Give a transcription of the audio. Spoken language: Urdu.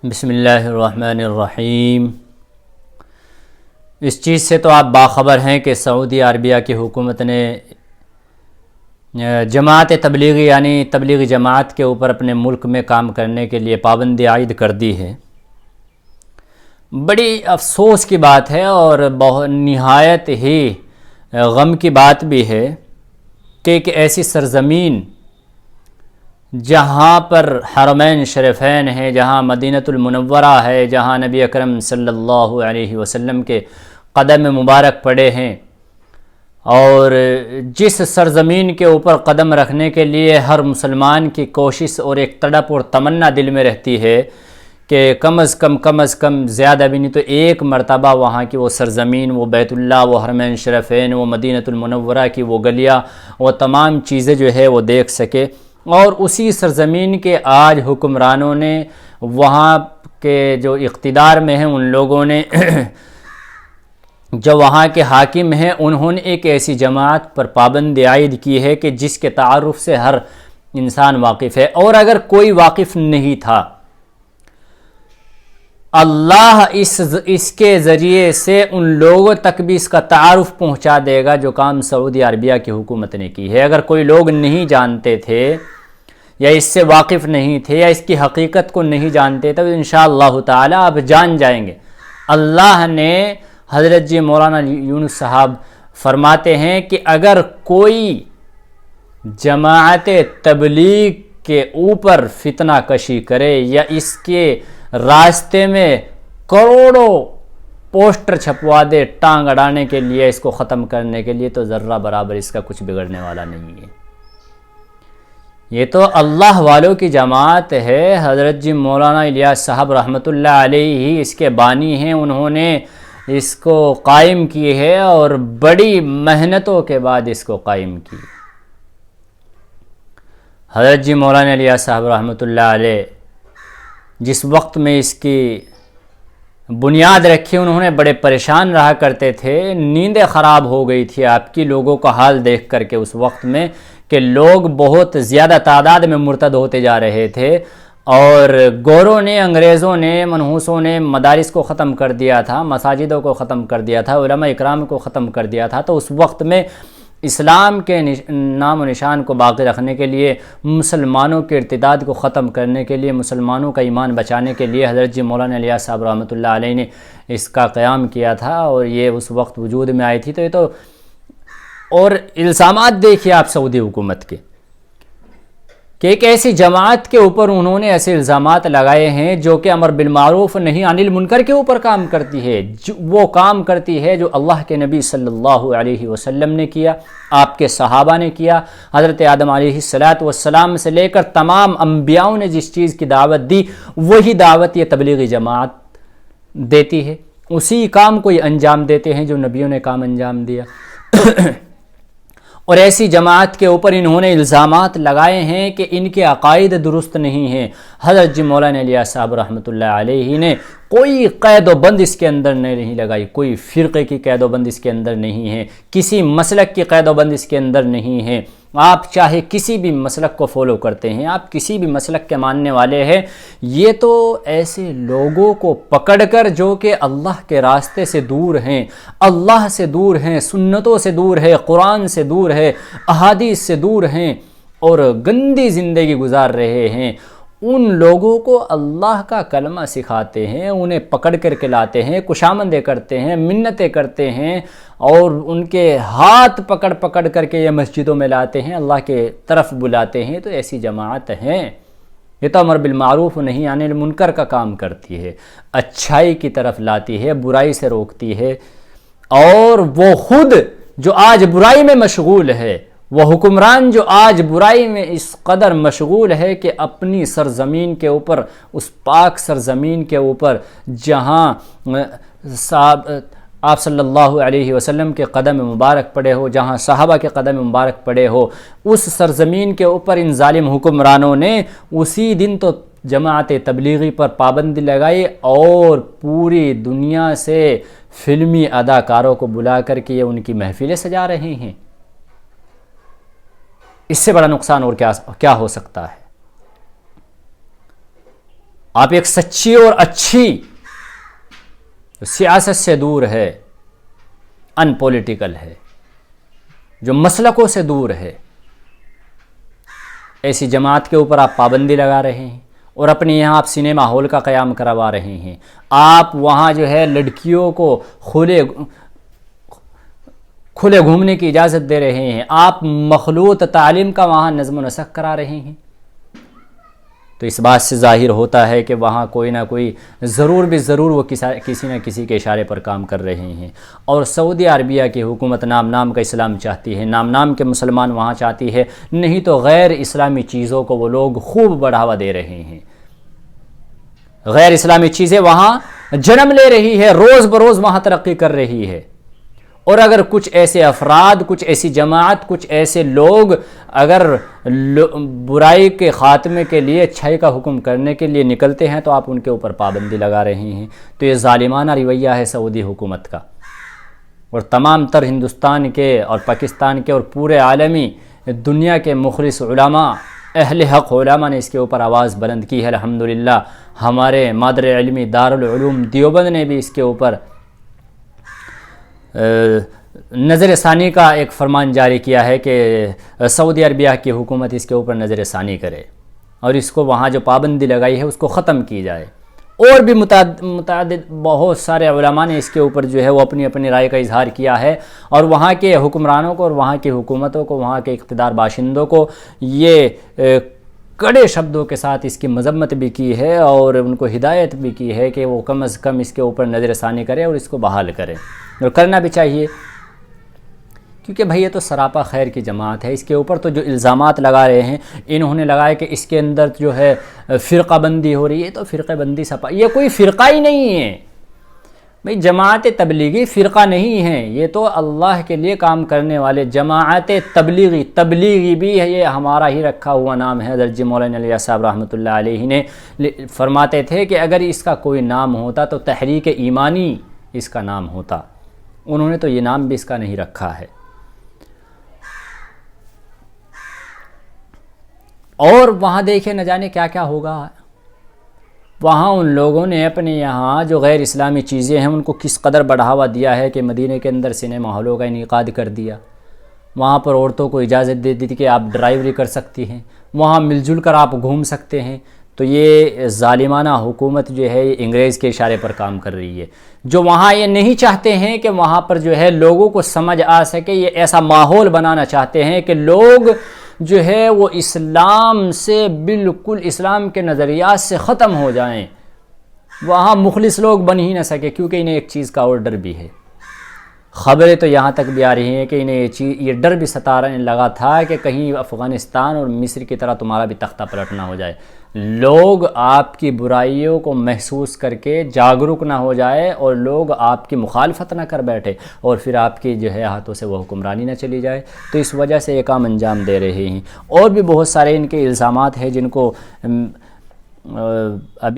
بسم اللہ الرحمن الرحیم۔ اس چیز سے تو آپ باخبر ہیں کہ سعودی عربیہ کی حکومت نے جماعت تبلیغی یعنی تبلیغی جماعت کے اوپر اپنے ملک میں کام کرنے کے لیے پابندی عائد کر دی ہے۔ بڑی افسوس کی بات ہے اور نہایت ہی غم کی بات بھی ہے کہ ایک ایسی سرزمین جہاں پر حرمین شریفین ہے، جہاں مدینہ المنورہ ہے، جہاں نبی اکرم صلی اللہ علیہ وسلم کے قدم مبارک پڑے ہیں، اور جس سرزمین کے اوپر قدم رکھنے کے لیے ہر مسلمان کی کوشش اور ایک تڑپ اور تمنا دل میں رہتی ہے کہ کم از کم زیادہ بھی نہیں تو ایک مرتبہ وہاں کی وہ سرزمین، وہ بیت اللہ، وہ حرمین شریفین، وہ مدینہ المنورہ کی وہ گلیاں، وہ تمام چیزیں جو ہے وہ دیکھ سکے۔ اور اسی سرزمین کے آج حکمرانوں نے، وہاں کے جو اقتدار میں ہیں ان لوگوں نے جو وہاں کے حاکم ہیں، انہوں نے ایک ایسی جماعت پر پابندی عائد کی ہے کہ جس کے تعارف سے ہر انسان واقف ہے، اور اگر کوئی واقف نہیں تھا، اللہ اس کے ذریعے سے ان لوگوں تک بھی اس کا تعارف پہنچا دے گا جو کام سعودی عربیہ کی حکومت نے کی ہے۔ اگر کوئی لوگ نہیں جانتے تھے یا اس سے واقف نہیں تھے یا اس کی حقیقت کو نہیں جانتے تھے، تو انشاءاللہ تعالی آپ جان جائیں گے۔ اللہ نے حضرت جی مولانا یونس صاحب فرماتے ہیں کہ اگر کوئی جماعت تبلیغ کے اوپر فتنہ کشی کرے یا اس کے راستے میں کروڑوں پوسٹر چھپوا دے ٹانگ اڑانے کے لیے، اس کو ختم کرنے کے لیے، تو ذرہ برابر اس کا کچھ بگڑنے والا نہیں ہے۔ یہ تو اللہ والوں کی جماعت ہے۔ حضرت جی مولانا الیاس صاحب رحمۃ اللہ علیہ ہی اس کے بانی ہیں، انہوں نے اس کو قائم کی ہے اور بڑی محنتوں کے بعد اس کو قائم کی۔ حضرت جی مولانا الیاس صاحب رحمۃ اللہ علیہ جس وقت میں اس کی بنیاد رکھی، انہوں نے بڑے پریشان رہا کرتے تھے، نیندیں خراب ہو گئی تھی آپ کی لوگوں کا حال دیکھ کر کے اس وقت میں کہ لوگ بہت زیادہ تعداد میں مرتد ہوتے جا رہے تھے، اور گوروں نے، انگریزوں نے، منحوسوں نے مدارس کو ختم کر دیا تھا، مساجدوں کو ختم کر دیا تھا، علماء اکرام کو ختم کر دیا تھا۔ تو اس وقت میں اسلام کے نام و نشان کو باقی رکھنے کے لیے، مسلمانوں کے ارتداد کو ختم کرنے کے لیے، مسلمانوں کا ایمان بچانے کے لیے حضرت جی مولانا الیاس صاحب رحمۃ اللہ علیہ نے اس کا قیام کیا تھا، اور یہ اس وقت وجود میں آئی تھی۔ تو یہ تو اور الزامات دیکھیے آپ سعودی حکومت کے کہ ایک ایسی جماعت کے اوپر انہوں نے ایسے الزامات لگائے ہیں جو کہ امر بالمعروف نہی عن المنکر کے اوپر کام کرتی ہے، وہ کام کرتی ہے جو اللہ کے نبی صلی اللہ علیہ وسلم نے کیا، آپ کے صحابہ نے کیا، حضرت آدم علیہ السلام سے لے کر تمام انبیاؤں نے جس چیز کی دعوت دی، وہی دعوت یہ تبلیغی جماعت دیتی ہے، اسی کام کو یہ انجام دیتے ہیں جو نبیوں نے کام انجام دیا۔ اور ایسی جماعت کے اوپر انہوں نے الزامات لگائے ہیں کہ ان کے عقائد درست نہیں ہیں۔ حضرت جی مولانا الیاس صاحب رحمۃ اللہ علیہ نے کوئی قید و بند اس کے اندر نہیں لگائی، کوئی فرقے کی قید و بند اس کے اندر نہیں ہے، کسی مسلک کی قید و بند اس کے اندر نہیں ہے۔ آپ چاہے کسی بھی مسلک کو فالو کرتے ہیں، آپ کسی بھی مسلک کے ماننے والے ہیں، یہ تو ایسے لوگوں کو پکڑ کر جو کہ اللہ کے راستے سے دور ہیں، اللہ سے دور ہیں، سنتوں سے دور ہے، قرآن سے دور ہے، احادیث سے دور ہیں، اور گندی زندگی گزار رہے ہیں، ان لوگوں کو اللہ کا کلمہ سکھاتے ہیں، انہیں پکڑ کر کے لاتے ہیں، کشامندیں کرتے ہیں، منتیں کرتے ہیں، اور ان کے ہاتھ پکڑ کر کے یہ مسجدوں میں لاتے ہیں، اللہ کے طرف بلاتے ہیں۔ تو ایسی جماعت ہیں، یہ تو امر بالمعروف نہیں عن المنکر کا کام کرتی ہے، اچھائی کی طرف لاتی ہے، برائی سے روکتی ہے، اور وہ خود جو آج برائی میں مشغول ہے، وہ حکمران جو آج برائی میں اس قدر مشغول ہے کہ اپنی سرزمین کے اوپر، اس پاک سرزمین کے اوپر جہاں آپ صلی اللہ علیہ وسلم کے قدم مبارک پڑے ہو، جہاں صحابہ کے قدم مبارک پڑے ہو، اس سرزمین کے اوپر ان ظالم حکمرانوں نے اسی دن تو جماعت تبلیغی پر پابندی لگائی، اور پوری دنیا سے فلمی اداکاروں کو بلا کر کے یہ ان کی محفلیں سجا رہے ہیں۔ اس سے بڑا نقصان اور کیا ہو سکتا ہے؟ آپ ایک سچی اور اچھی سیاست سے دور ہے، ان پولیٹیکل ہے، جو مسلکوں سے دور ہے، ایسی جماعت کے اوپر آپ پابندی لگا رہے ہیں اور اپنے یہاں آپ سنیما ہال کا قیام کروا رہے ہیں۔ آپ وہاں جو ہے لڑکیوں کو کھلے گھومنے کی اجازت دے رہے ہیں، آپ مخلوط تعلیم کا وہاں نظم و نسق کرا رہے ہیں۔ تو اس بات سے ظاہر ہوتا ہے کہ وہاں کوئی نہ کوئی ضرور وہ کسی نہ کسی کے اشارے پر کام کر رہے ہیں۔ اور سعودی عربیہ کی حکومت نام کا اسلام چاہتی ہے، نام کے مسلمان وہاں چاہتی ہے، نہیں تو غیر اسلامی چیزوں کو وہ لوگ خوب بڑھاوا دے رہے ہیں۔ غیر اسلامی چیزیں وہاں جنم لے رہی ہے، روز بروز وہاں ترقی کر رہی ہے۔ اور اگر کچھ ایسے افراد، کچھ ایسی جماعت، کچھ ایسے لوگ اگر برائی کے خاتمے کے لیے، اچھائی کا حکم کرنے کے لیے نکلتے ہیں تو آپ ان کے اوپر پابندی لگا رہے ہیں۔ تو یہ ظالمانہ رویہ ہے سعودی حکومت کا، اور تمام تر ہندوستان کے اور پاکستان کے اور پورے عالمی دنیا کے مخلص علماء، اہل حق علماء نے اس کے اوپر آواز بلند کی ہے۔ الحمدللہ ہمارے مادر علمی دارالعلوم دیوبند نے بھی اس کے اوپر نظر ثانی کا ایک فرمان جاری کیا ہے کہ سعودی عربیہ کی حکومت اس کے اوپر نظر ثانی کرے اور اس کو وہاں جو پابندی لگائی ہے اس کو ختم کی جائے۔ اور بھی متعدد بہت سارے علماء نے اس کے اوپر جو ہے وہ اپنی رائے کا اظہار کیا ہے، اور وہاں کے حکمرانوں کو اور وہاں کی حکومتوں کو، وہاں کے اقتدار باشندوں کو یہ کڑے شبدوں کے ساتھ اس کی مذمت بھی کی ہے اور ان کو ہدایت بھی کی ہے کہ وہ کم از کم اس کے اوپر نظر ثانی کرے اور اس کو بحال کرے، اور کرنا بھی چاہیے، کیونکہ بھئی یہ تو سراپا خیر کی جماعت ہے۔ اس کے اوپر تو جو الزامات لگا رہے ہیں، انہوں نے لگایا کہ اس کے اندر جو ہے فرقہ بندی ہو رہی ہے، تو فرقہ بندی سپا یہ کوئی فرقہ ہی نہیں ہے بھئی، جماعت تبلیغی فرقہ نہیں ہے، یہ تو اللہ کے لیے کام کرنے والے جماعت تبلیغی بھی ہے، یہ ہمارا ہی رکھا ہوا نام ہے۔ حضرت مولانا الیاس صاحب رحمۃ اللہ علیہ نے فرماتے تھے کہ اگر اس کا کوئی نام ہوتا تو تحریک ایمانی اس کا نام ہوتا، انہوں نے تو یہ نام بھی اس کا نہیں رکھا ہے۔ اور وہاں دیکھیں نہ جانے کیا کیا ہوگا، وہاں ان لوگوں نے اپنے یہاں جو غیر اسلامی چیزیں ہیں ان کو کس قدر بڑھاوا دیا ہے کہ مدینے کے اندر سنیما ہالوں کا انعقاد کر دیا، وہاں پر عورتوں کو اجازت دے دی کہ آپ ڈرائیوری کر سکتی ہیں، وہاں مل جل کر آپ گھوم سکتے ہیں۔ تو یہ ظالمانہ حکومت جو ہے یہ انگریز کے اشارے پر کام کر رہی ہے، جو وہاں یہ نہیں چاہتے ہیں کہ وہاں پر جو ہے لوگوں کو سمجھ آ سکے، یہ ایسا ماحول بنانا چاہتے ہیں کہ لوگ جو ہے وہ اسلام سے بالکل، اسلام کے نظریات سے ختم ہو جائیں، وہاں مخلص لوگ بن ہی نہ سکے، کیونکہ انہیں ایک چیز کا اور ڈر بھی ہے۔ خبریں تو یہاں تک بھی آ رہی ہیں کہ انہیں یہ ڈر بھی ستانے لگا تھا کہ کہیں افغانستان اور مصر کی طرح تمہارا بھی تختہ پلٹ نہ ہو جائے، لوگ آپ کی برائیوں کو محسوس کر کے جاگرک نہ ہو جائے اور لوگ آپ کی مخالفت نہ کر بیٹھے اور پھر آپ کی جو ہے ہاتھوں سے وہ حکمرانی نہ چلی جائے، تو اس وجہ سے یہ کام انجام دے رہے ہیں۔ اور بھی بہت سارے ان کے الزامات ہیں جن کو ابھی